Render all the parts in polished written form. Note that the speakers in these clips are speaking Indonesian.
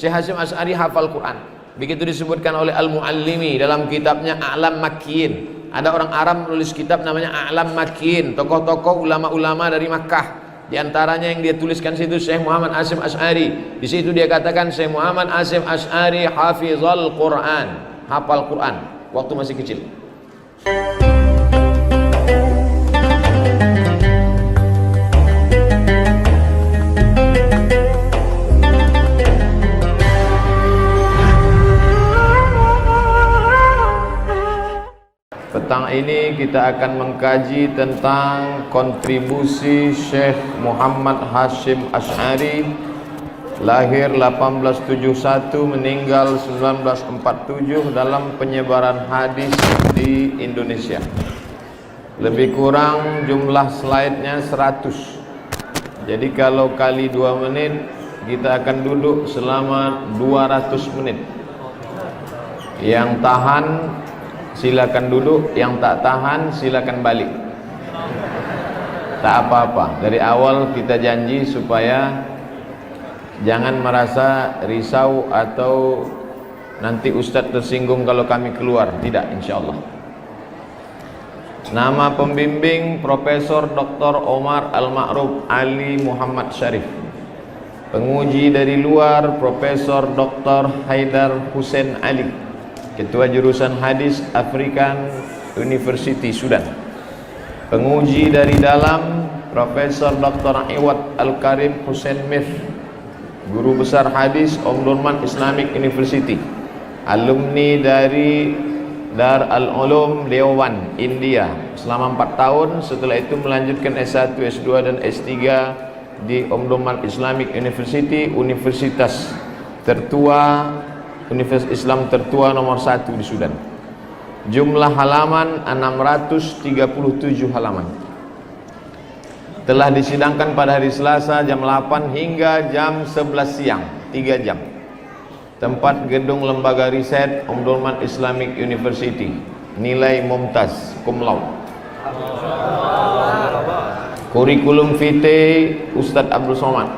Syekh Hasyim Asy'ari hafal Quran. Begitu disebutkan oleh Al-Muallimi dalam kitabnya A'lam Makkiyin. Ada orang Arab menulis kitab namanya A'lam Makkiyin, tokoh-tokoh ulama-ulama dari Makkah. Di antaranya yang dia tuliskan situ Syekh Muhammad Hasyim Asy'ari. Di situ dia katakan Syekh Muhammad Hasyim Asy'ari hafizal Quran, hafal Quran waktu masih kecil. Petang ini kita akan mengkaji tentang kontribusi Syekh Muhammad Hasyim Asy'ari, lahir 1871, meninggal 1947, dalam penyebaran hadis di Indonesia. Lebih kurang jumlah slide-nya 100. Jadi kalau kali 2 menit, kita akan duduk selama 200 menit. Yang tahan silakan duduk, yang tak tahan silakan balik. Tak apa-apa. Dari awal kita janji supaya jangan merasa risau atau nanti Ustadz tersinggung kalau kami keluar. Tidak, insyaallah. Nama pembimbing Profesor Dr. Omar Al-Ma'ruf Ali Muhammad Syarif. Penguji dari luar Profesor Dr. Haidar Hussein Ali, Ketua Jurusan Hadis African University Sudan. Penguji dari dalam Profesor Dr. Iwad Al-Karim Hussein Mif, Guru Besar Hadis Omdurman Islamic University. Alumni dari Dar Al-Ulum Dewan India selama 4 tahun. Setelah itu melanjutkan S1, S2 dan S3 di Omdurman Islamic University, universitas tertua, Universitas Islam tertua nomor 1 di Sudan. Jumlah halaman 637 halaman. Telah disidangkan pada hari Selasa jam 8 hingga jam 11 siang, 3 jam. Tempat gedung lembaga riset Omdurman Islamic University. Nilai mumtaz, cum laude. Kurikulum vitae Ustadz Abdul Somad.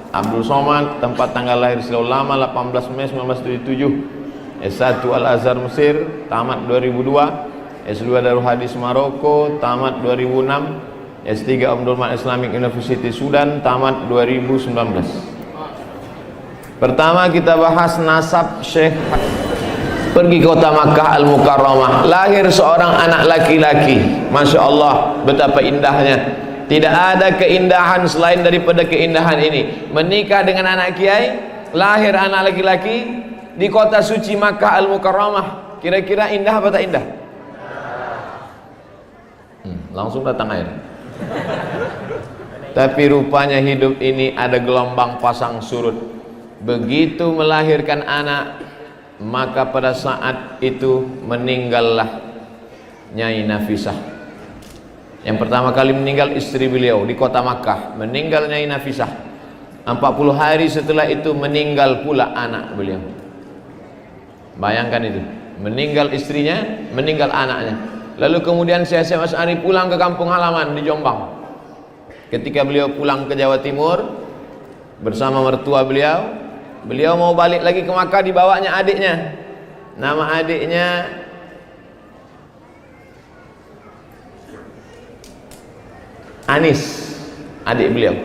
Abdul Somad, tempat tanggal lahir Ulama 18 Mei 1977. S1 Al-Azhar Mesir, tamat 2002. S2 Darul Hadis Maroko, tamat 2006. S3 Omdurman Islamic University Sudan, tamat 2019. Pertama kita bahas nasab Syekh. Pergi kota Makkah Al-Mukarramah, lahir seorang anak laki-laki. Masya Allah, betapa indahnya. Tidak ada keindahan selain daripada keindahan ini. Menikah dengan anak kiai, lahir anak laki-laki di kota suci Makkah Al-Mukarramah. Kira-kira indah apa tak indah? Langsung datang air. Tapi rupanya hidup ini ada gelombang pasang surut. Begitu melahirkan anak, maka pada saat itu meninggallah Nyai Nafisah. Yang pertama kali meninggal istri beliau di kota Makkah, meninggal Nyai Nafisah. 40 hari setelah itu meninggal pula anak beliau. Bayangkan itu, meninggal istrinya, meninggal anaknya. Lalu kemudian Syekh Hasyim Asy'ari pulang ke kampung halaman di Jombang. Ketika beliau pulang ke Jawa Timur bersama mertua beliau, beliau mau balik lagi ke Makkah, dibawanya adiknya. Nama adiknya Anis, adik beliau.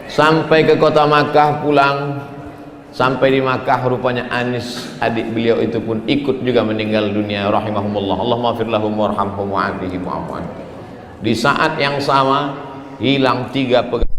Sampai ke kota Makkah, pulang. Sampai di Makkah, rupanya Anis, adik beliau itu pun ikut juga meninggal dunia, rahimahumullah. Allahumma fir lahum warhamhum wa'afihim wa'fu anhum. Di saat yang sama hilang 3 pegawai.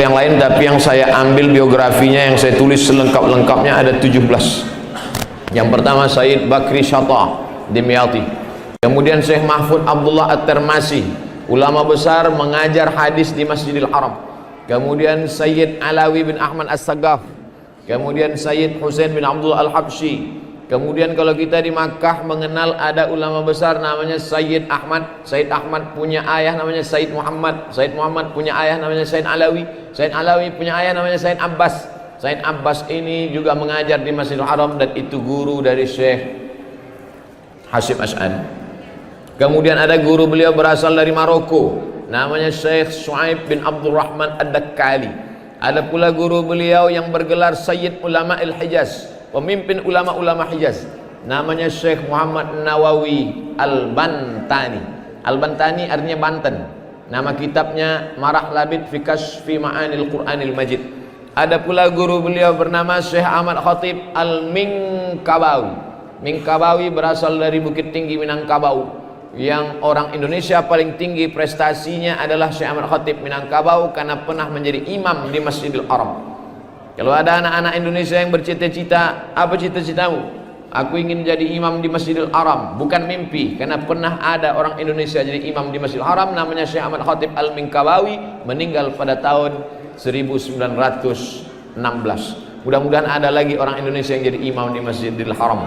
Yang lain, tapi yang saya ambil biografinya, yang saya tulis selengkap-lengkapnya ada 17. Yang pertama Said Bakri Syata, Dimyati. Kemudian Syekh Mahfud Abdullah At-Tirmasi, ulama besar mengajar hadis di Masjidil Haram. Kemudian Sayyid Alawi bin Ahmad As-Sagaf. Kemudian Sayyid Husain bin Abdullah Al-Habsyi. Kemudian kalau kita di Makkah mengenal ada ulama besar namanya Sayyid Ahmad. Sayyid Ahmad punya ayah namanya Sayyid Muhammad. Sayyid Muhammad punya ayah namanya Sayyid Alawi. Sayyid Alawi punya ayah namanya Sayyid Abbas. Sayyid Abbas ini juga mengajar di Masjidil Haram dan itu guru dari Syekh Hasyim Asy'ari. Kemudian ada guru beliau berasal dari Maroko, namanya Syekh Shu'aib bin Abdurrahman Ad-Dakkali. Ada pula guru beliau yang bergelar Sayyid Ulama Al-Hijaz, pemimpin ulama-ulama Hijaz, namanya Syekh Muhammad Nawawi Al-Bantani. Al-Bantani artinya Banten. Nama kitabnya Marah Labid fi Kashfi Ma'anil Qur'anil Majid. Ada pula guru beliau bernama Syekh Ahmad Khatib Al-Minkabawi. Minkabawi berasal dari Bukit Tinggi Minangkabau. Yang orang Indonesia paling tinggi prestasinya adalah Syekh Ahmad Khatib Minangkabau karena pernah menjadi imam di Masjidil Haram. Kalau ada anak-anak Indonesia yang bercita-cita, apa cita-citamu? Aku ingin jadi imam di Masjidil Haram. Bukan mimpi, karena pernah ada orang Indonesia jadi imam di Masjidil Haram, namanya Syekh Ahmad Khatib Al-Minkabawi, meninggal pada tahun 1916. Mudah-mudahan ada lagi orang Indonesia yang jadi imam di Masjidil Haram.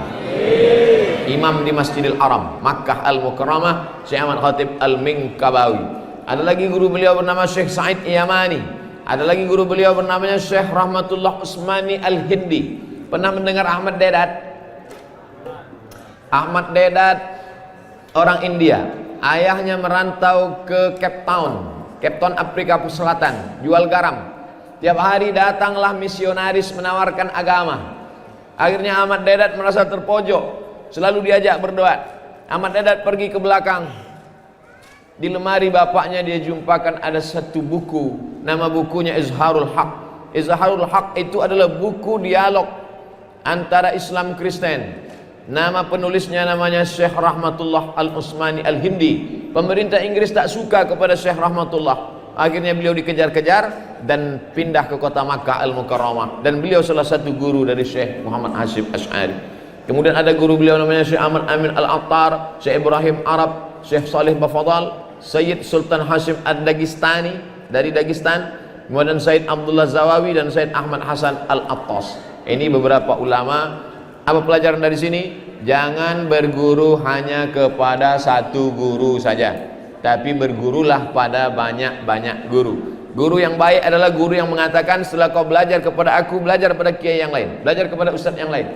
Imam di Masjidil Haram, Makkah Al-Mukarramah, Syekh Ahmad Khatib Al-Minkabawi. Ada lagi guru beliau bernama Syekh Said Yamani. Ada lagi guru beliau bernamanya Syekh Rahmatullah Usmani Al-Hindi. Pernah mendengar Ahmad Dedat? Ahmad Dedat orang India. Ayahnya merantau ke Cape Town, Afrika Selatan, jual garam. Tiap hari datanglah misionaris menawarkan agama. Akhirnya Ahmad Dedat merasa terpojok, selalu diajak berdoa. Ahmad Dedat pergi ke belakang. Di lemari bapaknya dia jumpakan ada satu buku, nama bukunya Izharul Haq. Izharul Haq itu adalah buku dialog antara Islam Kristen. Nama penulisnya namanya Syekh Rahmatullah Al-Usmani Al-Hindi. Pemerintah Inggris tak suka kepada Syekh Rahmatullah. Akhirnya beliau dikejar-kejar dan pindah ke kota Makkah Al-Mukarramah. Dan beliau salah satu guru dari Syekh Muhammad Hasyim Asy'ari. Kemudian ada guru beliau namanya Syekh Ahmad Amin Al-Attar, Syekh Ibrahim Arab, Syekh Salih Bafadal, Sayyid Sultan Hashim Ad-Dagistani dari Dagestan, kemudian Sayyid Abdullah Zawawi dan Sayyid Ahmad Hasan Al-Attas. Ini beberapa ulama. Apa pelajaran dari sini? Jangan berguru hanya kepada satu guru saja, tapi bergurulah pada banyak-banyak guru. Guru yang baik adalah guru yang mengatakan setelah kau belajar kepada aku, belajar pada kiai yang lain, belajar kepada ustadz yang lain.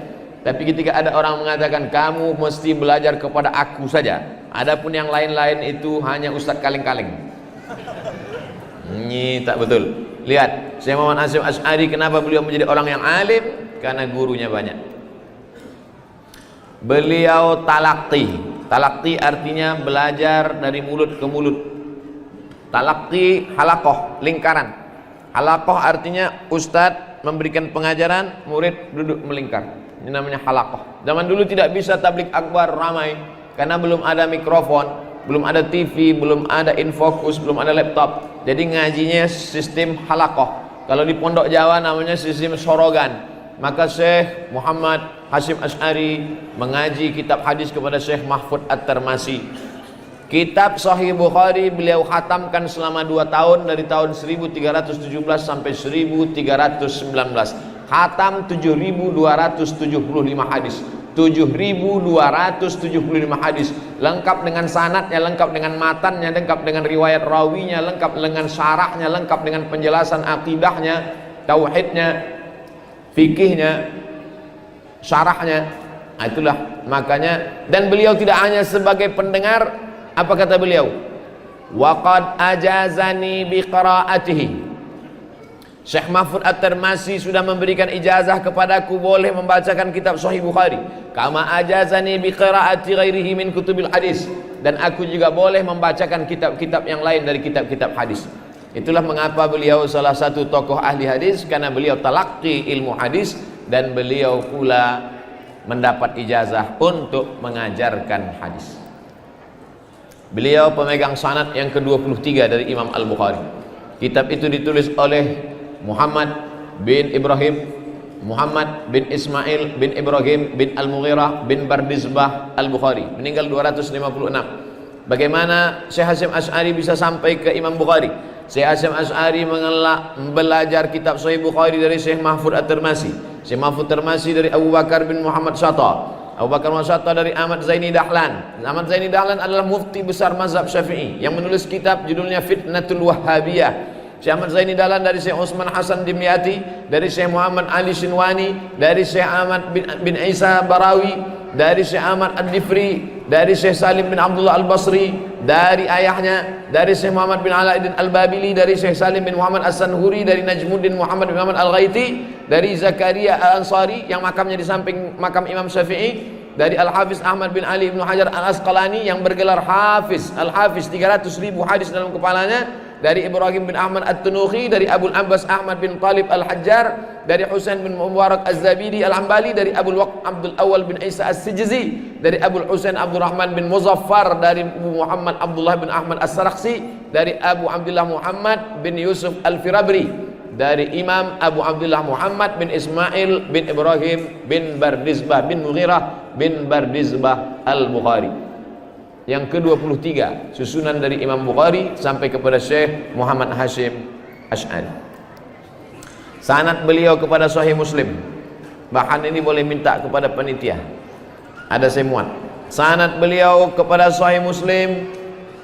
Tapi ketika ada orang mengatakan kamu mesti belajar kepada aku saja, adapun yang lain-lain itu hanya ustadz kaleng-kaleng. Ini tak betul. Lihat, Syekh Muhammad Hasyim Asy'ari kenapa beliau menjadi orang yang alim? Karena gurunya banyak. Beliau talaqti. Talaqti artinya belajar dari mulut ke mulut. Talaqti halaqah, lingkaran. Halaqah artinya ustadz memberikan pengajaran, murid duduk melingkar. Ini namanya halaqah. Zaman dulu tidak bisa tablik akbar ramai karena belum ada mikrofon, belum ada TV, belum ada infocus, belum ada laptop. Jadi ngajinya sistem halaqah. Kalau di Pondok Jawa namanya sistem sorogan. Maka Syekh Muhammad Hasyim Asy'ari mengaji kitab hadis kepada Syekh Mahfud At-Tirmasi. Kitab Sahih Bukhari beliau khatamkan selama 2 tahun, dari tahun 1317 sampai 1319. Khatam 7.275 hadis. 7.275 hadis, lengkap dengan sanadnya, lengkap dengan matannya, lengkap dengan riwayat rawinya, lengkap dengan syarahnya, lengkap dengan penjelasan akidahnya, tauhidnya, fikihnya, syarahnya. Nah, itulah makanya. Dan beliau tidak hanya sebagai pendengar. Apa kata beliau? Waqad ajazani biqiraatihi. Syekh Mahfud At-Tirmasi sudah memberikan ijazah kepadaku boleh membacakan kitab Sahih Bukhari. Kama ajazani biqiraati ghairihi min kutubil hadis. Dan aku juga boleh membacakan kitab-kitab yang lain dari kitab-kitab hadis. Itulah mengapa beliau salah satu tokoh ahli hadis, karena beliau talaqi ilmu hadis dan beliau pula mendapat ijazah untuk mengajarkan hadis. Beliau pemegang sanad yang ke-23 dari Imam Al-Bukhari. Kitab itu ditulis oleh Muhammad bin Ibrahim Muhammad bin Ismail bin Ibrahim bin Al-Mughirah bin Bardizbah Al-Bukhari, meninggal 256. Bagaimana Syekh Hasyim Asy'ari bisa sampai ke Imam Bukhari? Syekh Hasyim Asy'ari belajar kitab Sahih Bukhari dari Syekh Mahfud At-Tirmasi, Syekh Mahfud Tirmasi dari Abu Bakar bin Muhammad Shatta, Abu Bakar bin Shatta dari Ahmad Zaini Dahlan. Ahmad Zaini Dahlan adalah mufti besar mazhab Syafi'i yang menulis kitab judulnya Fitnatul Wahhabiyah. Syekh Ahmad Zaini Dahlan dari Syekh Utsman Hasan Dimyati, dari Syekh Muhammad Ali Shinwani, dari Syekh Ahmad bin Isa Barawi, dari Syekh Ahmad Ad-Difri, dari Syekh Salim bin Abdullah Al-Basri, dari ayahnya, dari Syekh Muhammad bin Alauddin Al-Babili, dari Syekh Salim bin Muhammad As-Sanhuri, dari Najmuddin Muhammad bin Muhammad Al-Ghaiti, dari Zakaria Al-Ansari yang makamnya di samping makam Imam Syafi'i, dari Al-Hafiz Ahmad bin Ali bin Hajar Al-Asqalani yang bergelar Hafiz, Al-Hafiz 300.000 hadis dalam kepalanya, dari Ibrahim bin Ahmad At-Tunuhi, dari Abu Abbas Ahmad bin Talib Al-Hajjar, dari Husain bin Mubarak Az-Zabidi Al-Hambali, dari Abu Waqt Abdul Awal bin Isa As-Sijzi, dari Abu Husain Abdurrahman bin Muzaffar, dari Abu Muhammad Abdullah bin Ahmad As-Sarakhsi, dari Abu Abdullah Muhammad bin Yusuf Al-Firabri, dari Imam Abu Abdullah Muhammad bin Ismail bin Ibrahim bin Bardizbah bin Mughirah bin Bardizbah Al-Bukhari. Yang ke-23 susunan dari Imam Bukhari sampai kepada Syekh Muhammad Hasyim Asy'ari. Sanad beliau kepada Sahih Muslim, bahkan ini boleh minta kepada panitia, ada saya muat. Sanad beliau kepada Sahih Muslim,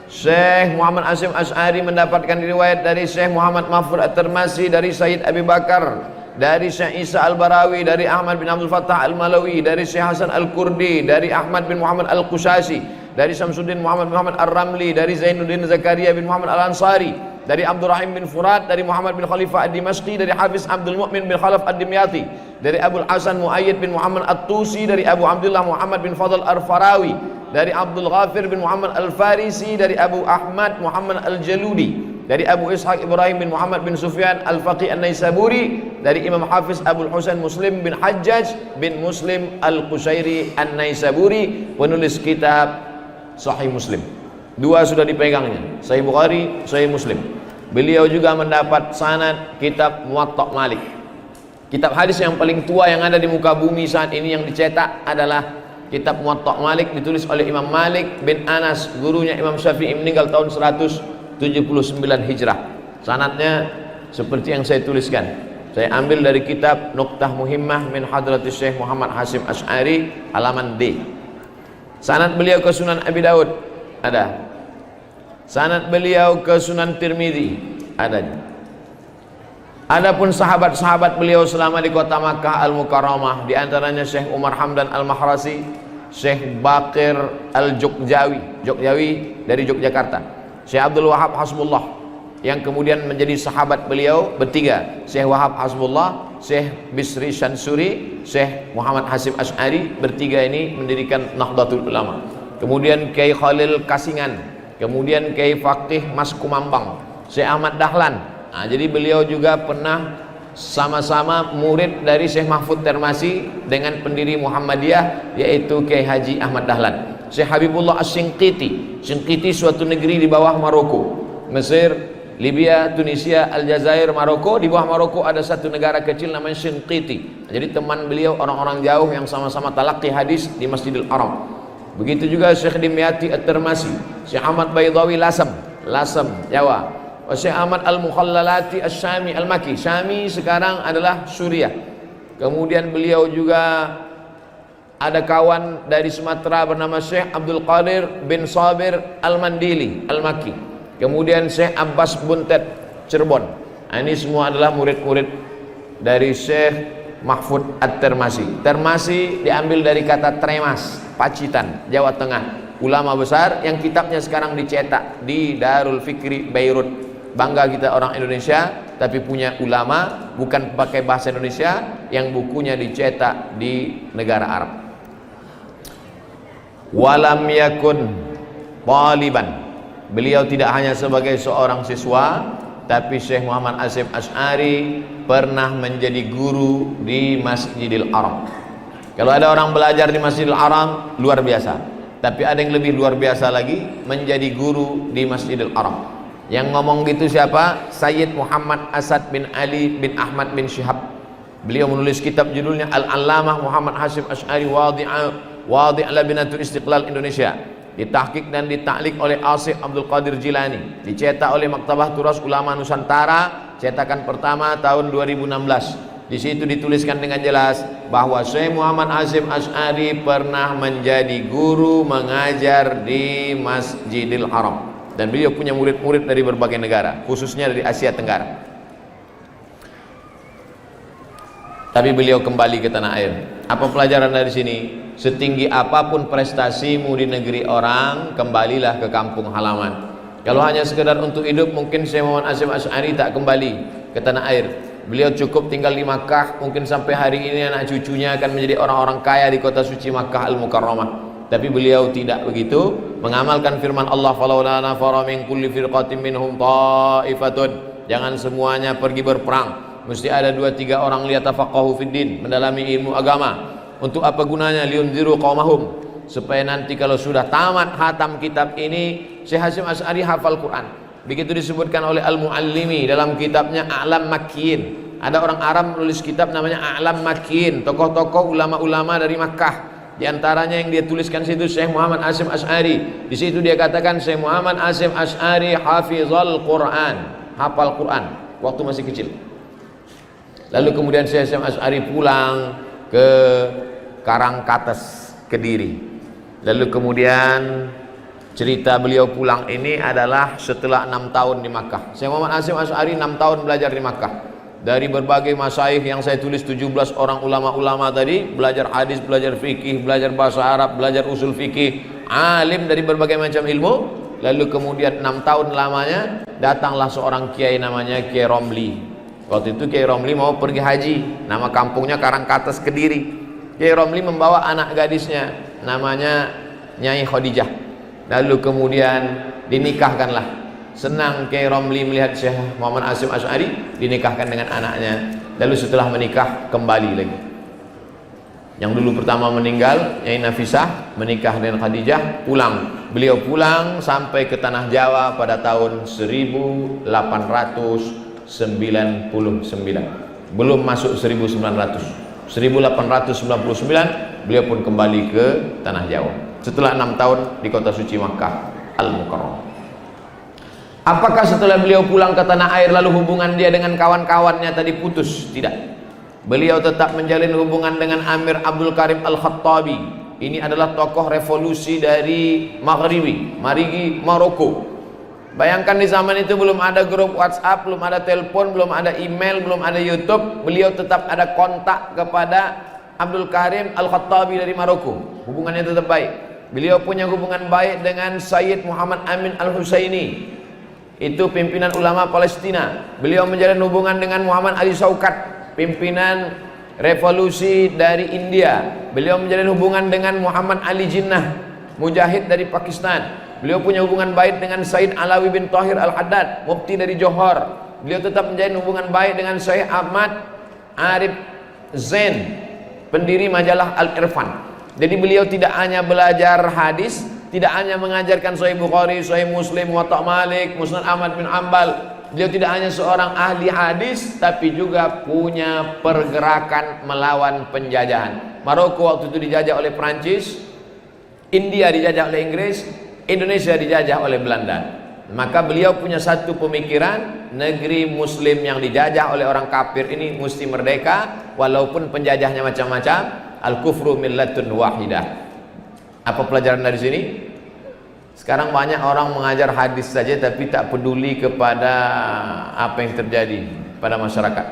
Syekh Muhammad Hasyim Asy'ari mendapatkan riwayat dari Syekh Muhammad Mahfud At-Tirmasi, dari Sayyid Abi Bakar, dari Syekh Isa Al-Barawi, dari Ahmad bin Abdul Fattah Al-Malawi, dari Syekh Hasan Al-Kurdi, dari Ahmad bin Muhammad Al-Qushasi, dari Syamsuddin Muhammad bin Muhammad Ar-Ramli, dari Zainuddin Zakaria bin Muhammad Al-Ansari, dari Abdurrahim bin Furat, dari Muhammad bin Khalifah Ad-Dimashqi, dari Hafiz Abdul Mu'min bin Khalaf Ad-Dimyati, dari Abul Hasan Muayyid bin Muhammad At-Tusi, dari Abu Abdullah Muhammad bin Fadl Ar-Farawi, dari Abdul Ghafir bin Muhammad Al-Farisi, dari Abu Ahmad Muhammad Al-Jaludi, dari Abu Ishaq Ibrahim bin Muhammad bin Sufyan Al-Faqih An-Naisaburi, dari Imam Hafiz Abul Husain Muslim bin Hajjaj bin Muslim Al-Qushairi An-Naisaburi, penulis kitab Sahih Muslim. Dua sudah dipegangnya, Sahih Bukhari, Sahih Muslim. Beliau juga mendapat sanad kitab Muwatta Malik. Kitab hadis yang paling tua yang ada di muka bumi saat ini yang dicetak adalah kitab Muwatta Malik, ditulis oleh Imam Malik bin Anas, gurunya Imam Syafi'i, meninggal tahun 179 Hijrah. Sanadnya seperti yang saya tuliskan. Saya ambil dari kitab Nuqtah Muhimmah min Hadratis Syekh Muhammad Hasyim Asy'ari, halaman D. Sanad beliau ke Sunan Abi Daud ada. Sanad beliau ke Sunan Tirmidzi ada. Adapun sahabat-sahabat beliau selama di kota Makkah Al-Mukarramah, di antaranya Syekh Umar Hamdan Al-Mahrasi, Syekh Bakir Al-Jogjawi, Jogjawi dari Yogyakarta, Syekh Abdul Wahab Hasbullah yang kemudian menjadi sahabat beliau bertiga, Syekh Wahab Hasbullah, Syekh Bisri Shansuri, Syekh Muhammad Hasyim Asy'ari, bertiga ini mendirikan Nahdlatul Ulama. Kemudian Kiai Khalil Kasingan, kemudian Kiai Faqih Mas Kumambang, Syekh Ahmad Dahlan. Nah, jadi beliau juga pernah sama-sama murid dari Syekh Mahfud Tirmasi dengan pendiri Muhammadiyah yaitu Kiai Haji Ahmad Dahlan. Syekh Habibullah Asy-Shinqiti, Shinqiti suatu negeri di bawah Maroko, Mesir, Libya, Tunisia, Aljazair, Maroko. Di bawah Maroko ada satu negara kecil namanya Shinqiti. Jadi teman beliau orang-orang jauh yang sama-sama talaqi hadis di Masjidil Haram. Begitu juga Syekh Dimyati At-Tirmasi, Syekh Ahmad Baydawi Lasem, Jawa, Syekh Ahmad Al-Mukhallalati Asy-Syami Al-Maki. Syami sekarang adalah Suriah. Kemudian beliau juga ada kawan dari Sumatera bernama Syekh Abdul Qadir bin Sabir Al-Mandili Al-Maki. Kemudian Syekh Abbas Buntet Cirebon. Nah, ini semua adalah murid-murid dari Syekh Mahfud At-Tirmasi. Tirmasi diambil dari kata Tremas, Pacitan, Jawa Tengah. Ulama besar yang kitabnya sekarang dicetak di Darul Fikri Beirut. Bangga kita orang Indonesia, tapi punya ulama bukan pakai bahasa Indonesia yang bukunya dicetak di negara Arab. Walam yakun taliban. Beliau tidak hanya sebagai seorang siswa, tapi Syekh Muhammad Hasyim Asy'ari pernah menjadi guru di Masjidil Haram. Kalau ada orang belajar di Masjidil Haram luar biasa, tapi ada yang lebih luar biasa lagi, menjadi guru di Masjidil Haram. Yang ngomong gitu siapa? Sayyid Muhammad Asad bin Ali bin Ahmad bin Syihab Beliau menulis kitab judulnya Al-Allamah Muhammad Hasyim Asy'ari Wadi' Labinatul Istiqlal Indonesia, ditahqiq dan ditaklik oleh Asy Abdul Qadir Jilani, dicetak oleh Maktabah Turas Ulama Nusantara, cetakan pertama tahun 2016. Di situ dituliskan dengan jelas bahwa Syekh Muhammad Hasyim Asy'ari pernah menjadi guru mengajar di Masjidil Haram, dan beliau punya murid-murid dari berbagai negara, khususnya dari Asia Tenggara. Tapi beliau kembali ke tanah air. Apa pelajaran dari sini? Setinggi apapun prestasimu di negeri orang, kembalilah ke kampung halaman. Kalau hanya sekedar untuk hidup, mungkin Syekh Muhammad Hasyim Asy'ari tak kembali ke tanah air. Beliau cukup tinggal di Makkah. Mungkin sampai hari ini anak cucunya akan menjadi orang-orang kaya di kota suci Makkah Al-Mukarramah. Tapi beliau tidak begitu, mengamalkan firman Allah, "Falawla nafara min kulli firqatin minhum ta'ifatun." Jangan semuanya pergi berperang, mesti ada 2-3 orang liyatafaqahu fiddin, mendalami ilmu agama. Untuk apa gunanya? Liunziru qaumahum, supaya nanti kalau sudah tamat hatam kitab ini, Syekh Hasyim Asy'ari hafal Quran. Begitu disebutkan oleh Al-Muallimi dalam kitabnya A'lam Makkiyin. Ada orang Arab menulis kitab namanya A'lam Makkiyin, tokoh-tokoh ulama-ulama dari Makkah. Di antaranya yang dia tuliskan situ Syekh Muhammad Hasyim Asy'ari. Di situ dia katakan Syekh Muhammad Hasyim Asy'ari hafizal Quran, hafal Quran waktu masih kecil. Lalu kemudian Syekh Hasyim Asy'ari pulang ke Karangkates, Kediri. Lalu kemudian cerita beliau pulang ini adalah setelah 6 tahun di Makkah. Syekh Muhammad Hasyim Asy'ari 6 tahun belajar di Makkah. Dari berbagai masyayikh yang saya tulis, 17 orang ulama-ulama tadi, belajar hadis, belajar fikih, belajar bahasa Arab, belajar usul fikih, alim dari berbagai macam ilmu. Lalu kemudian 6 tahun lamanya datanglah seorang kiai namanya Kiai Romli. Waktu itu Kiai Romli mau pergi haji, nama kampungnya Karangkates, Kediri. Kiai Romli membawa anak gadisnya namanya Nyai Khadijah. Lalu kemudian dinikahkanlah. Senang Kiai Romli melihat Syekh Muhammad Hasyim Asy'ari dinikahkan dengan anaknya. Lalu setelah menikah kembali lagi. Yang dulu pertama meninggal, Nyai Nafisah, menikah dengan Khadijah, pulang. Beliau pulang sampai ke tanah Jawa pada tahun 1899. Belum masuk 1900. 1899 beliau pun kembali ke tanah Jawa. Setelah 6 tahun di kota suci Makkah Al-Mukarramah. Apakah setelah beliau pulang ke tanah air lalu hubungan dia dengan kawan-kawannya tadi putus? Tidak. Beliau tetap menjalin hubungan dengan Amir Abdul Karim Al-Khattabi. Ini adalah tokoh revolusi dari Marigi, Maroko. Bayangkan di zaman itu belum ada grup WhatsApp, belum ada telepon, belum ada email, belum ada YouTube. Beliau tetap ada kontak kepada Abdul Karim Al-Khattabi dari Maroko. Hubungannya tetap baik. Beliau punya hubungan baik dengan Sayyid Muhammad Amin Al-Husaini, itu pimpinan ulama Palestina. Beliau menjalin hubungan dengan Muhammad Ali Shaukat, pimpinan revolusi dari India. Beliau menjalin hubungan dengan Muhammad Ali Jinnah, mujahid dari Pakistan. Beliau punya hubungan baik dengan Said Alawi bin Tahir Al-Haddad, mufti dari Johor. Beliau tetap menjalin hubungan baik dengan Syekh Ahmad Arif Zain, pendiri majalah Al-Irfan. Jadi beliau tidak hanya belajar hadis, tidak hanya mengajarkan Sahih Bukhari, Sahih Muslim, Muwatta Malik, Musnad Ahmad bin Hanbal. Beliau tidak hanya seorang ahli hadis, tapi juga punya pergerakan melawan penjajahan. Maroko waktu itu dijajah oleh Prancis, India dijajah oleh Inggris, Indonesia dijajah oleh Belanda. Maka beliau punya satu pemikiran, negeri muslim yang dijajah oleh orang kafir ini mesti merdeka, walaupun penjajahnya macam-macam. Al-kufru millatun wahidah. Apa pelajaran dari sini? Sekarang banyak orang mengajar hadis saja tapi tak peduli kepada apa yang terjadi pada masyarakat.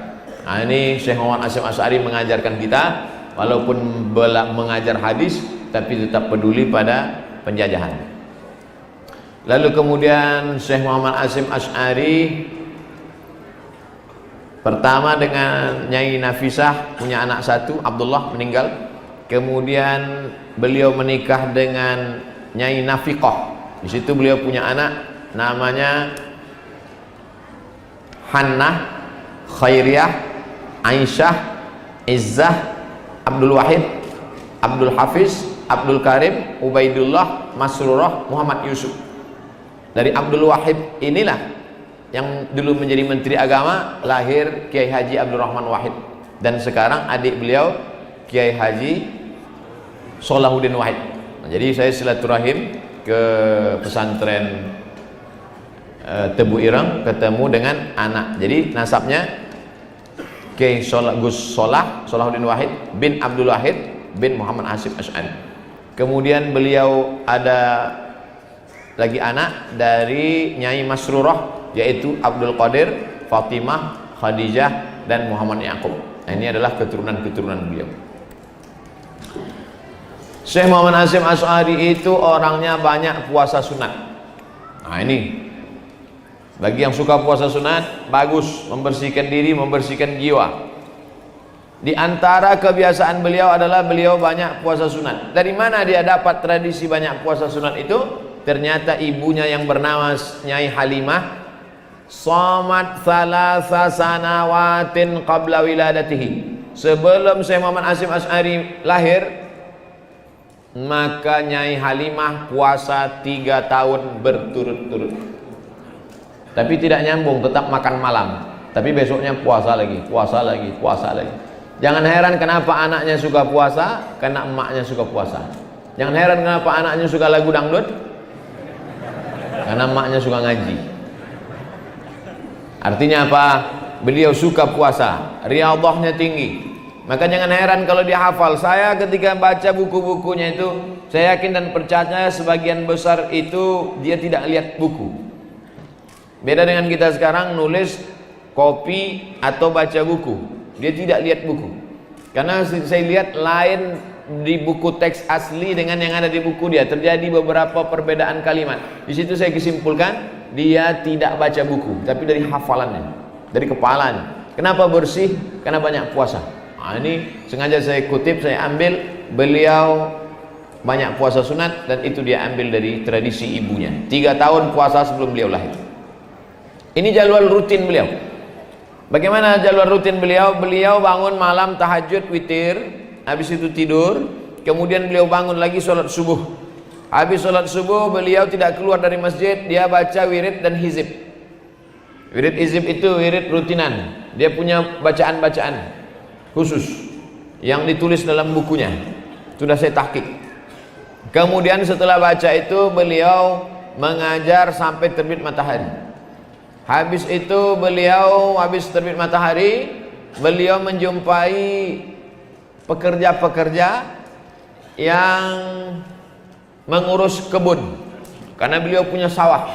Nah, ini Syekh Muhammad Hasyim Asy'ari mengajarkan kita, walaupun mengajar hadis tapi tetap peduli pada penjajahan. Lalu kemudian Syekh Muhammad Hasyim Asy'ari pertama dengan Nyai Nafisah punya anak satu, Abdullah, meninggal. Kemudian beliau menikah dengan Nyai Nafiqah. Di situ beliau punya anak namanya Hannah, Khairiyah, Aisyah, Izzah, Abdul Wahid, Abdul Hafiz, Abdul Karim, Ubaidullah, Masrurah, Muhammad Yusuf. Dari Abdul Wahid inilah yang dulu menjadi Menteri Agama, lahir Kiai Haji Abdul Rahman Wahid. dan sekarang adik beliau Kiai Haji Solahuddin Wahid. Nah, jadi saya silaturahim ke pesantren Tebu Ireng, ketemu dengan anak. Jadi nasabnya Kiai Gus Solahuddin Wahid bin Abdul Wahid bin Muhammad Hasyim Asy'ari. Kemudian beliau ada lagi anak dari Nyai Masrurah, yaitu Abdul Qadir, Fatimah, Khadijah, dan Muhammad Yaqub. Nah, ini adalah keturunan-keturunan beliau. Syekh Muhammad Hasyim Asy'ari itu orangnya banyak puasa sunat. Nah, ini bagi yang suka puasa sunat, bagus, membersihkan diri, membersihkan jiwa. Di antara kebiasaan beliau adalah beliau banyak puasa sunat. Dari mana dia dapat tradisi banyak puasa sunat itu? Ternyata ibunya yang bernama Nyai Halimah shamat thalatha sanawatin qabla wiladatihi. Sebelum Syekh Muhammad Hasyim Asy'ari lahir, maka Nyai Halimah puasa 3 tahun berturut-turut. Tapi tidak nyambung, tetap makan malam. Tapi besoknya puasa lagi, puasa lagi, puasa lagi. Jangan heran kenapa anaknya suka puasa, karena emaknya suka puasa. Jangan heran kenapa anaknya suka lagu dangdut, karena emaknya suka ngaji. Artinya apa? Beliau suka puasa, riyadhahnya tinggi. Maka jangan heran kalau dia hafal. Saya ketika baca buku-bukunya itu, saya yakin dan percaya sebagian besar itu dia tidak lihat buku. Beda dengan kita sekarang nulis, copy atau baca buku. Dia tidak lihat buku. Karena saya lihat lain di buku teks asli dengan yang ada di buku dia. Terjadi beberapa perbedaan kalimat. Di situ saya kesimpulkan dia tidak baca buku, tapi dari hafalannya, dari kepalanya. Kenapa bersih? Karena banyak puasa. Nah, ini sengaja saya kutip, saya ambil beliau banyak puasa sunat, dan itu dia ambil dari tradisi ibunya. 3 tahun puasa sebelum beliau lahir. Ini jadwal rutin beliau. Bagaimana jadwal rutin beliau? Beliau bangun malam tahajud witir, habis itu tidur, kemudian beliau bangun lagi sholat subuh. Habis sholat subuh beliau tidak keluar dari masjid, dia baca wirid dan hizib. Wirid hizib itu wirid rutinan. Dia punya bacaan-bacaan khusus yang ditulis dalam bukunya. Sudah saya tahqiq. Kemudian setelah baca itu beliau mengajar sampai terbit matahari. Habis itu beliau, habis terbit matahari, beliau menjumpai pekerja-pekerja yang mengurus kebun, karena beliau punya sawah.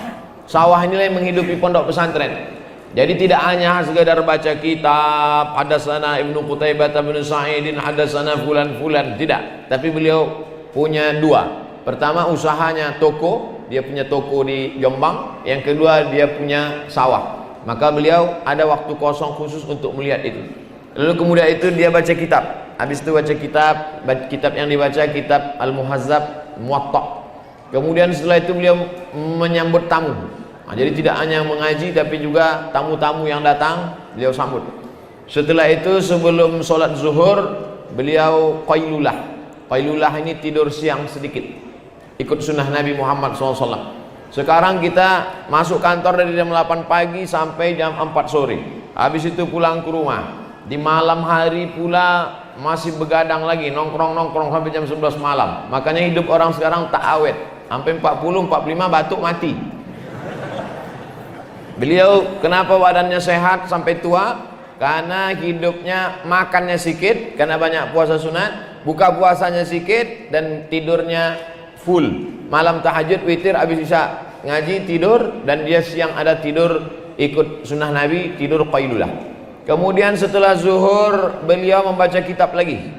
Sawah inilah yang menghidupi pondok pesantren. Jadi tidak hanya sekedar baca kitab, hadasana Ibnu Qutaibah bin Sa'idin, hadasana fulan-fulan, tidak. Tapi beliau punya 2. Pertama usahanya toko. Dia punya toko di Jombang. Yang kedua dia punya sawah. Maka beliau ada waktu kosong khusus untuk melihat itu. Lalu kemudian itu dia baca kitab. Habis itu baca kitab yang dibaca kitab Al-Muhazzab Muwatta. Kemudian setelah itu beliau menyambut tamu. Nah, jadi tidak hanya mengaji tapi juga tamu-tamu yang datang beliau sambut. Setelah itu sebelum sholat zuhur beliau qailulah. Qailulah ini tidur siang sedikit. Ikut sunnah Nabi Muhammad SAW. Sekarang kita masuk kantor dari jam 8 pagi sampai jam 4 sore. Habis itu pulang ke rumah. Di malam hari pula masih begadang lagi, nongkrong-nongkrong sampai jam 11 malam. Makanya hidup orang sekarang tak awet. Sampai 40, 45 batuk mati. Beliau kenapa badannya sehat sampai tua? Karena hidupnya makannya sedikit, karena banyak puasa sunat. Buka puasanya sedikit dan tidurnya full. Malam tahajud witir, habis isya ngaji tidur, dan dia siang ada tidur ikut sunnah Nabi, tidur qailulah. Kemudian setelah zuhur beliau membaca kitab lagi,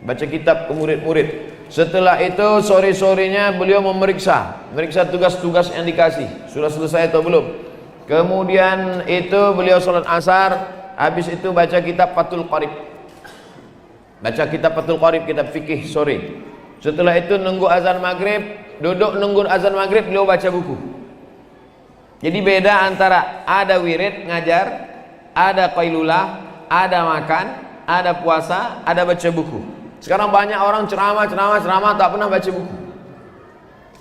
baca kitab ke murid-murid. Setelah itu sore-sorenya beliau meriksa tugas-tugas yang dikasih, sudah selesai atau belum. Kemudian itu beliau sholat asar, habis itu baca kitab Fathul Qarib, baca kitab Fathul Qarib, kitab fikih sore. Setelah itu nunggu azan maghrib, duduk nunggu azan maghrib beliau baca buku. Jadi beda antara ada wirid ngajar, ada qailulah, ada makan, ada puasa, ada baca buku. Sekarang banyak orang ceramah tak pernah baca buku.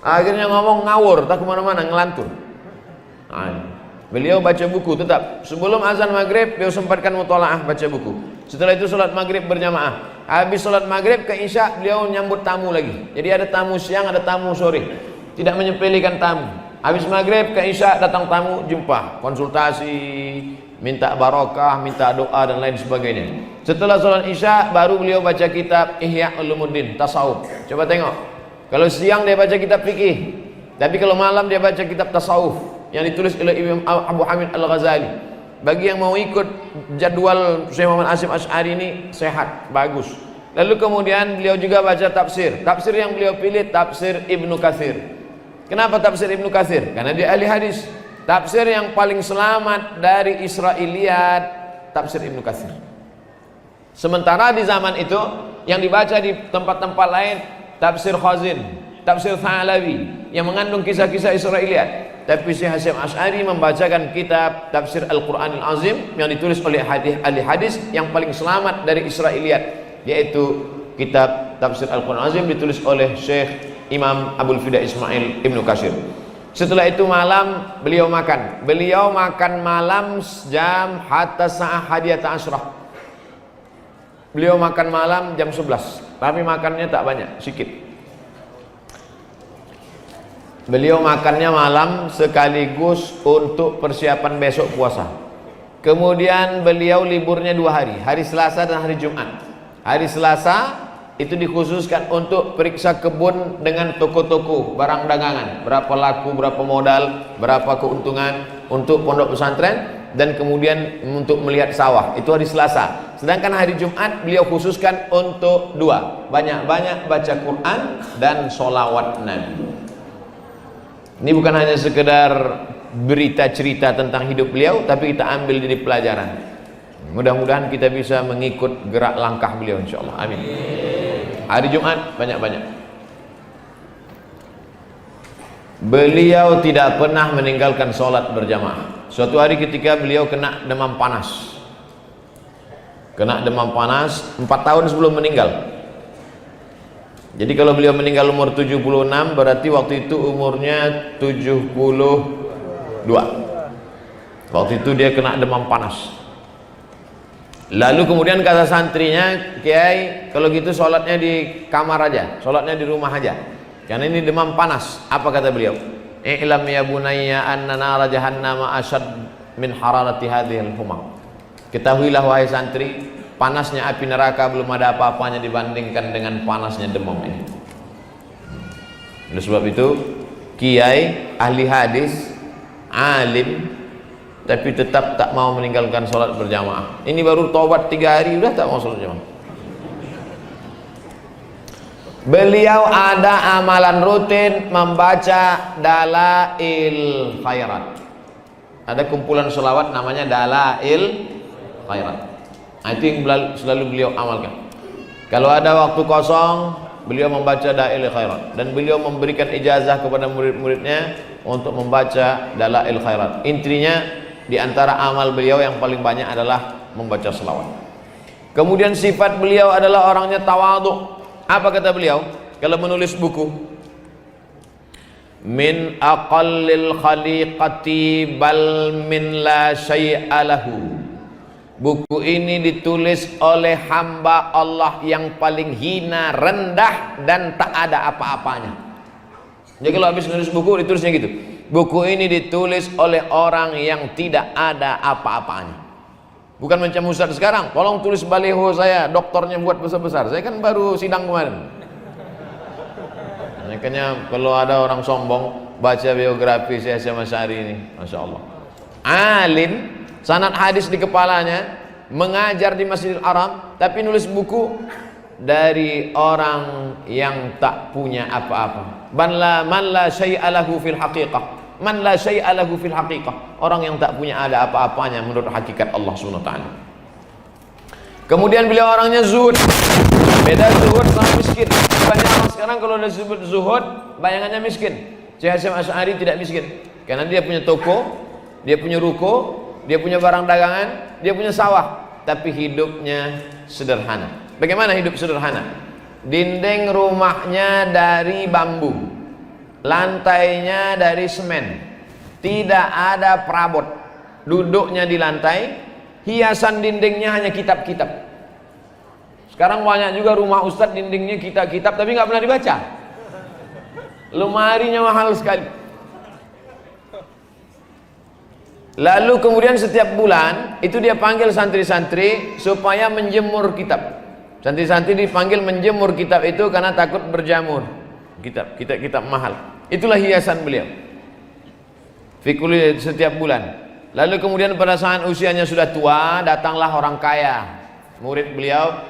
Akhirnya ngomong ngawur, tak kemana-mana, ngelantur. Nah, beliau baca buku tetap. Sebelum azan maghrib beliau sempatkan mutolaah baca buku. Setelah itu sholat maghrib berjamaah. Habis sholat maghrib ke isya beliau nyambut tamu lagi. Jadi ada tamu siang, ada tamu sore. Tidak menyepelekan tamu. Habis maghrib ke isya datang tamu, jumpa, konsultasi, minta barokah, minta doa dan lain sebagainya. Setelah sholat isya baru beliau baca kitab Ihya Ulumuddin, tasawuf. Coba tengok. Kalau siang dia baca kitab fikih, tapi kalau malam dia baca kitab tasawuf yang ditulis oleh Imam Abu Hamid Al-Ghazali. Bagi yang mau ikut jadwal Syekh Muhammad Hasyim Asy'ari ini sehat, bagus. Lalu kemudian beliau juga baca tafsir. Tafsir yang beliau pilih tafsir Ibnu Katsir. Kenapa tafsir Ibnu Katsir? Karena dia ahli hadis. Tafsir yang paling selamat dari Israiliyat tafsir Ibnu Katsir. Sementara di zaman itu yang dibaca di tempat-tempat lain tafsir Khazin, tafsir Thalawi yang mengandung kisah-kisah Israiliyat. Tapi Syekh Hasyim Asy'ari membacakan kitab tafsir Al-Qur'anil Azim yang ditulis oleh ahli hadis yang paling selamat dari Israiliyat, yaitu kitab tafsir Al-Qur'anil Azim ditulis oleh Syekh Imam Abdul Fida Ismail Ibnu Katsir. Setelah itu malam beliau makan. Beliau makan malam jam hatta sa'ah hadiyata asrah. Beliau makan malam jam 11. Tapi makannya tak banyak, sedikit. Beliau makannya malam sekaligus untuk persiapan besok puasa. Kemudian beliau liburnya 2 hari, hari Selasa dan hari Jumat. Hari Selasa itu dikhususkan untuk periksa kebun dengan toko-toko barang dagangan, berapa laku, berapa modal, berapa keuntungan untuk pondok pesantren, dan kemudian untuk melihat sawah. Itu hari Selasa. Sedangkan hari Jumat beliau khususkan untuk 2, banyak-banyak baca Quran dan sholawat Nabi. Ini bukan hanya sekedar berita cerita tentang hidup beliau, tapi kita ambil jadi pelajaran. Mudah-mudahan kita bisa mengikut gerak langkah beliau, insyaallah. Amin. Hari Jumat banyak-banyak. Beliau tidak pernah meninggalkan sholat berjamaah. Suatu hari ketika beliau kena demam panas. Kena demam panas 4 tahun sebelum meninggal. Jadi kalau beliau meninggal umur 76, berarti waktu itu umurnya 72. Waktu itu dia kena demam panas. Lalu kemudian kata santrinya, Kiai, kalau gitu sholatnya di kamar aja, sholatnya di rumah aja, karena ini demam panas. Apa kata beliau? I'lam ya bunayya anna nara jahannama asyad min hararati hadhil humam. Ketahuilah wahai santri, panasnya api neraka belum ada apa-apanya dibandingkan dengan panasnya demam ini. Oleh sebab itu, kiai, ahli hadis, alim, tapi tetap tak mau meninggalkan sholat berjamaah. Ini baru taubat 3 hari udah tak mau sholat jamaah. Beliau ada amalan rutin membaca Dalail Khairat. Ada kumpulan sholawat namanya Dalail Khairat. Itu yang selalu beliau amalkan. Kalau ada waktu kosong, beliau membaca Dalail Khairat, dan beliau memberikan ijazah kepada murid-muridnya untuk membaca Dalail Khairat. Intinya di antara amal beliau yang paling banyak adalah membaca selawat. Kemudian sifat beliau adalah orangnya tawadhu. Apa kata beliau kalau menulis buku? Min aqallil khaliqati bal min la syai'a lahu. Buku ini ditulis oleh hamba Allah yang paling hina, rendah, dan tak ada apa-apanya. Jadi kalau habis nulis buku ditulisnya gitu. Buku ini ditulis oleh orang yang tidak ada apa-apanya. Bukan macam Ustaz sekarang, tolong tulis baliho saya, dokternya buat besar-besar. Saya kan baru sidang kemarin. Makanya kalau ada orang sombong baca biografi saya sama Syari ini, Masya Allah. Alim, sanad hadis di kepalanya, mengajar di Masjidil Haram, tapi nulis buku dari orang yang tak punya apa-apa. Man la syai'a lahu fil haqiqah. Man la syai'a lahu fil haqiqah. Orang yang tak punya ada apa-apanya menurut hakikat Allah Subhanahu wa taala. Kemudian beliau orangnya zuhud. Beda zuhud sama miskin. Banyak orang sekarang kalau udah disebut zuhud, bayangannya miskin. Syekh Hasyim Asy'ari tidak miskin, karena dia punya toko, dia punya ruko, dia punya barang dagangan, dia punya sawah, tapi hidupnya sederhana. Bagaimana hidup sederhana? Dinding rumahnya dari bambu, lantainya dari semen, tidak ada perabot, duduknya di lantai, hiasan dindingnya hanya kitab-kitab. Sekarang banyak juga rumah ustadz dindingnya kitab-kitab tapi nggak pernah dibaca. Lemarinya mahal sekali. Lalu kemudian setiap bulan itu dia panggil santri-santri supaya menjemur kitab. Santri-santri dipanggil menjemur kitab itu karena takut berjamur. Kitab mahal. Itulah hiasan beliau. Fikul setiap bulan. Lalu kemudian pada saat usianya sudah tua, datanglah orang kaya. Murid beliau,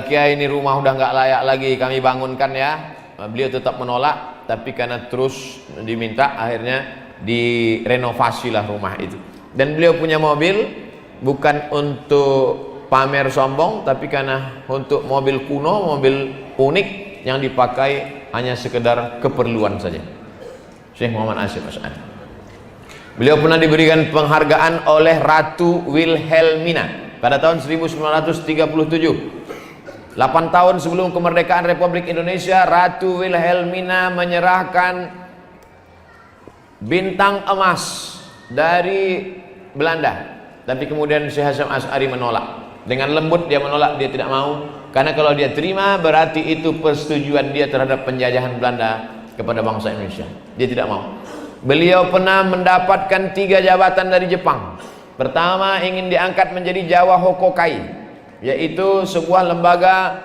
Kiai ini rumah udah nggak layak lagi kami bangunkan ya. Beliau tetap menolak, tapi karena terus diminta, akhirnya direnovasilah rumah itu. Dan beliau punya mobil bukan untuk pamer sombong, tapi karena untuk mobil kuno, mobil unik yang dipakai hanya sekedar keperluan saja. Syekh Muhammad Hashim Asy'ari. Beliau pernah diberikan penghargaan oleh Ratu Wilhelmina pada tahun 1937. 8 tahun sebelum kemerdekaan Republik Indonesia, Ratu Wilhelmina menyerahkan bintang emas dari Belanda. Tapi kemudian Syekh Hasyim Asy'ari menolak. Dengan lembut dia menolak, dia tidak mau. Karena kalau dia terima berarti itu persetujuan dia terhadap penjajahan Belanda kepada bangsa Indonesia. Dia tidak mau. Beliau pernah mendapatkan 3 jabatan dari Jepang. Pertama, ingin diangkat menjadi Jawa Hokokai, yaitu sebuah lembaga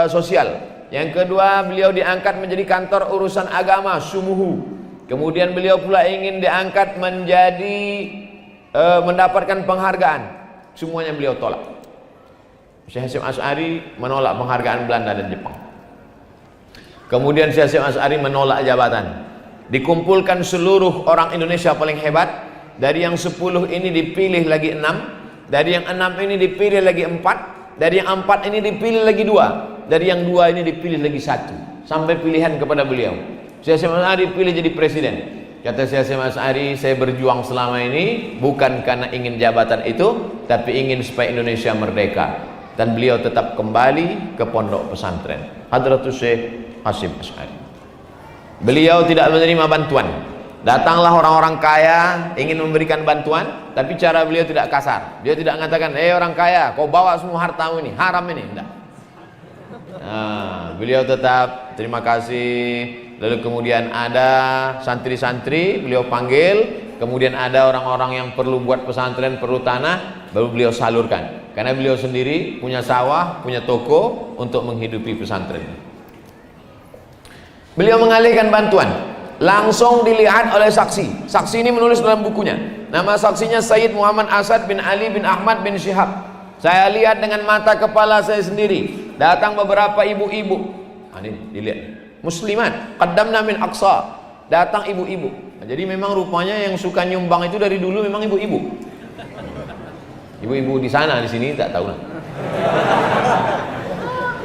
sosial. Yang kedua, beliau diangkat menjadi kantor urusan agama Sumuhu. Kemudian beliau pula ingin diangkat menjadi mendapatkan penghargaan. Semuanya beliau tolak. Syekh Hasyim Asy'ari menolak penghargaan Belanda dan Jepang. Kemudian Syekh Hasyim Asy'ari menolak jabatan. Dikumpulkan seluruh orang Indonesia paling hebat. Dari yang 10 ini dipilih lagi 6. Dari yang 6 ini dipilih lagi 4. Dari yang 4 ini dipilih lagi 2. Dari yang 2 ini dipilih lagi 1. Sampai pilihan kepada beliau. Syekh Hasyim Asy'ari dipilih jadi presiden. Kata Syekh Hasyim Asy'ari, saya berjuang selama ini bukan karena ingin jabatan itu, tapi ingin supaya Indonesia merdeka. Dan beliau tetap kembali ke pondok pesantren Hadratus Syekh Hasyim Asy'ari. Beliau tidak menerima bantuan. Datanglah orang-orang kaya ingin memberikan bantuan, tapi cara beliau tidak kasar. Dia tidak mengatakan, orang kaya, kau bawa semua hartamu ini, haram ini. Tidak. Nah, beliau tetap terima kasih. Lalu kemudian ada santri-santri beliau panggil. Kemudian ada orang-orang yang perlu buat pesantren, perlu tanah, baru beliau salurkan. Karena beliau sendiri punya sawah, punya toko untuk menghidupi pesantren. Beliau mengalihkan bantuan. Langsung dilihat oleh saksi. Saksi ini menulis dalam bukunya. Nama saksinya Sayyid Muhammad Asad bin Ali bin Ahmad bin Syihab. Saya lihat dengan mata kepala saya sendiri. Datang beberapa ibu-ibu. Ini dilihat. Muslimat. Qaddamna min Aqsa. Datang ibu-ibu. Jadi memang rupanya yang suka nyumbang itu dari dulu memang ibu-ibu. Ibu-ibu di sana, di sini tak tahu lah.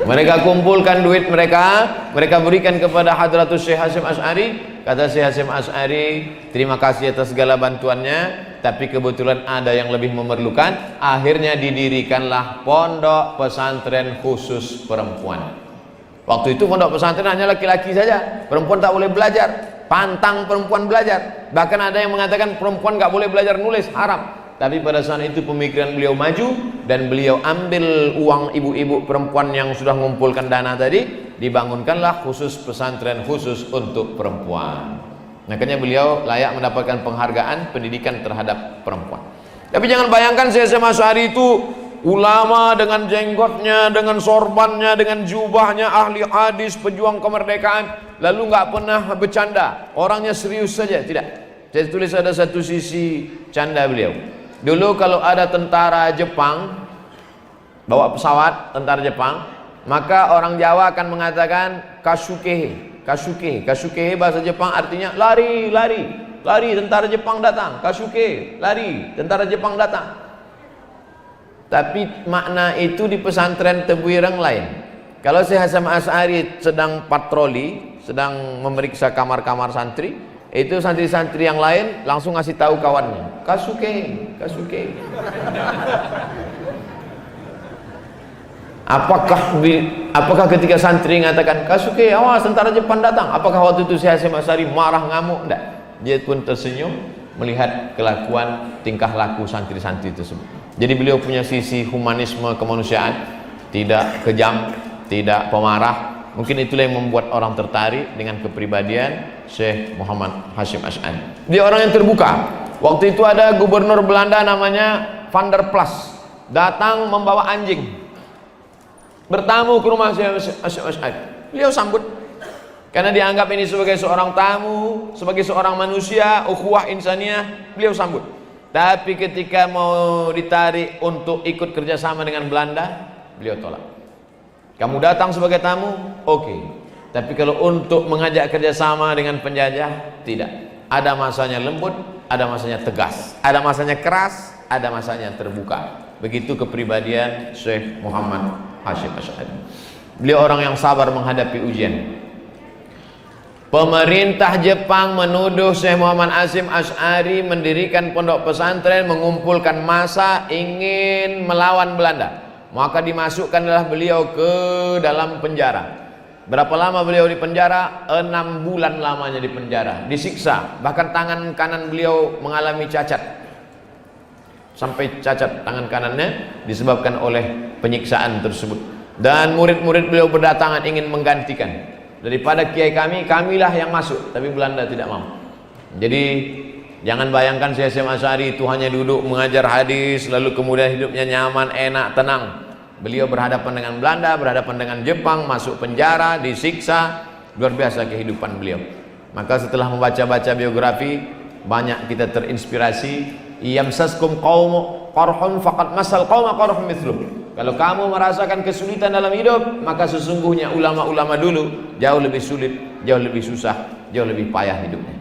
Mereka kumpulkan duit mereka berikan kepada Hadratus Syekh Hasyim Asy'ari. Kata Syekh Hasyim Asy'ari, terima kasih atas segala bantuannya, tapi kebetulan ada yang lebih memerlukan. Akhirnya didirikanlah pondok pesantren khusus perempuan. Waktu itu pondok pesantren hanya laki-laki saja, perempuan tak boleh belajar, pantang perempuan belajar. Bahkan ada yang mengatakan perempuan nggak boleh belajar nulis, haram. Tapi pada saat itu pemikiran beliau maju dan beliau ambil uang ibu-ibu perempuan yang sudah mengumpulkan dana tadi, dibangunkanlah khusus pesantren khusus untuk perempuan. Makanya beliau layak mendapatkan penghargaan pendidikan terhadap perempuan. Tapi jangan bayangkan Syekh Hasyim Asy'ari itu ulama dengan jenggotnya, dengan sorbannya, dengan jubahnya, ahli hadis, pejuang kemerdekaan, lalu nggak pernah bercanda, orangnya serius saja. Tidak. Saya tulis ada satu sisi canda beliau. Dulu kalau ada tentara Jepang bawa pesawat, tentara Jepang, maka orang Jawa akan mengatakan kasukehe. Kasukehe bahasa Jepang artinya lari, tentara Jepang datang. Kasukehe, lari, tentara Jepang datang. Tapi makna itu di pesantren Tebu Ireng lain. Kalau Syekh Hasyim Asy'ari sedang patroli, sedang memeriksa kamar-kamar santri, itu santri-santri yang lain langsung ngasih tahu kawannya, kasuke. Apakah ketika santri mengatakan kasuke, awas tentara Jepang datang, apakah waktu itu Syekh Hasyim Asy'ari marah, ngamuk? Tidak. Dia pun tersenyum melihat kelakuan tingkah laku santri-santri tersebut. Jadi beliau punya sisi humanisme kemanusiaan. tidak kejam, tidak pemarah. Mungkin itulah yang membuat orang tertarik dengan kepribadian Syekh Muhammad Hasyim Asy'ari. Dia orang yang terbuka. Waktu itu ada gubernur Belanda namanya Van der Plas, datang membawa anjing, bertamu ke rumah Syekh Hasyim Asy'ari. Beliau sambut karena dianggap ini sebagai seorang tamu, sebagai seorang manusia, ukhuwah insaniyah, beliau sambut. Tapi ketika mau ditarik untuk ikut kerjasama dengan Belanda, beliau tolak. Kamu datang sebagai tamu, oke. Tapi kalau untuk mengajak kerjasama dengan penjajah, tidak. Ada masanya lembut, ada masanya tegas, ada masanya keras, ada masanya terbuka. Begitu kepribadian Syekh Muhammad Hasyim Asy'ari. Beliau orang yang sabar menghadapi ujian. Pemerintah Jepang menuduh Syekh Muhammad Hasyim Asy'ari mendirikan pondok pesantren, mengumpulkan massa ingin melawan Belanda. Maka dimasukkanlah beliau ke dalam penjara. Berapa lama beliau di penjara? 6 bulan lamanya di penjara, disiksa. Bahkan tangan kanan beliau mengalami cacat, sampai cacat tangan kanannya disebabkan oleh penyiksaan tersebut. Dan murid-murid beliau berdatangan ingin menggantikan. Daripada kiai kami, kamilah yang masuk, tapi Belanda tidak mau. Jadi jangan bayangkan Syekh Hasyim Asy'ari itu hanya duduk mengajar hadis lalu kemudian hidupnya nyaman, enak, tenang. Beliau berhadapan dengan Belanda, berhadapan dengan Jepang, masuk penjara, disiksa. Luar biasa kehidupan beliau. Maka setelah membaca-baca biografi, banyak kita terinspirasi. Yamsaskum qaumun qarhun faqad masal qauma qarhun mithluh. Kalau kamu merasakan kesulitan dalam hidup, maka sesungguhnya ulama-ulama dulu jauh lebih sulit, jauh lebih susah, jauh lebih payah hidupnya.